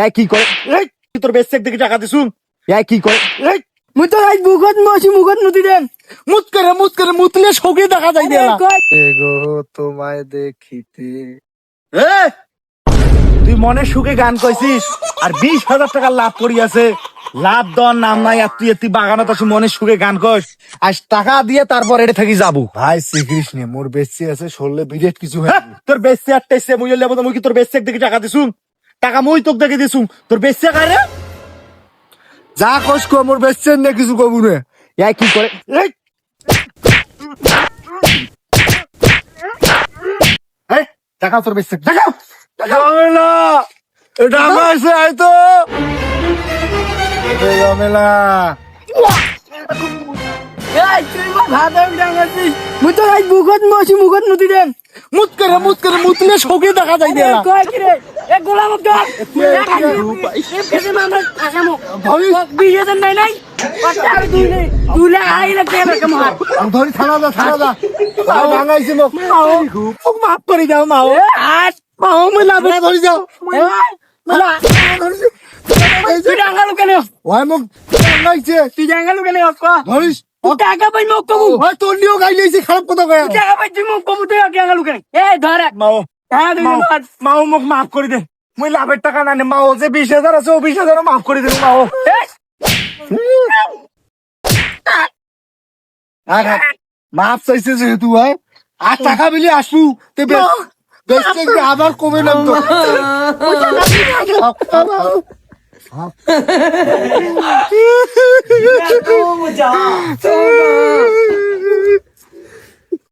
এই কি করে এই তোর বেশ থেকে টাকা দিছুন এই কি করে এই মুই তো আজ মুখত মছি মুখত মুতি দেন মুত করে মুতলে সগে দেখা যায় দেলা এগো তোমায় দেখিতে। এ তুই মনে সুখে গান কইছিস আর 20,000 টাকা লাভ করিয়াছে লাভ দেওয়ার নাম নাই আর তুই বাগানত আছি মনে সুখে গান কইস আজ টাকা দিয়ে তারপর এটা থাকি যাবো ভাই শ্রীকৃষ্ণ মোর বেশি আছে সরলে বিরেট কিছু হয় তোর বেশি আটটাইছে মুই লেবো মুই কি তোর বেশি একদিকে টাকা দিছুম টাকা মুই তোকে দেখে দিছুম তোর বেশি কারে যা কস কো মোর বেশি না কিছু কবু না। এই কি করে এই এই টাকা তোর বেশি টাকা ঝামেলা এটা আমার আই তো ঝামেলা। এই তুই মা ভাবে ডাঙাছিস মুই তো আজ মুখত মছি মুখত মুতি দেন মুত করে মুতলে সগে দেখা যায় দেলা কই কি রে এ গোলাম আব্দুল এ ফেসে মামলা আসামো ধরি বিয়েছেন নাই নাই কথা আর দুলে আইলে কেন কেমন আমি ধরি থানা দা ভাঙাইছি মোক মোক মাফ করে দাও মাও আজ পাও মুই লাভ ধরি যাও মালা তুই ডাঙ্গালু কেন ওই মোক ভাঙাইছে তুই ডাঙ্গালু কেন ধরিস টাকা পাই মোক কবু ওই তোর নিয়েও গাইলেছি খারাপ কথা কয় টাকা পাই তুই মোক কবু তুই ডাঙ্গালু কেন এই ধরে মাও হ্যাঁ তুই মাও মোক মাফ করে দে মুই লাভের টাকা না নে মাও যে 20,000 আছে ও 20,000 মাফ করে দে মাও মাপ চাইছে যেহেতু হয় আর টাকা বিলি আসু তে বেশি আবার কমে নাম তো মজা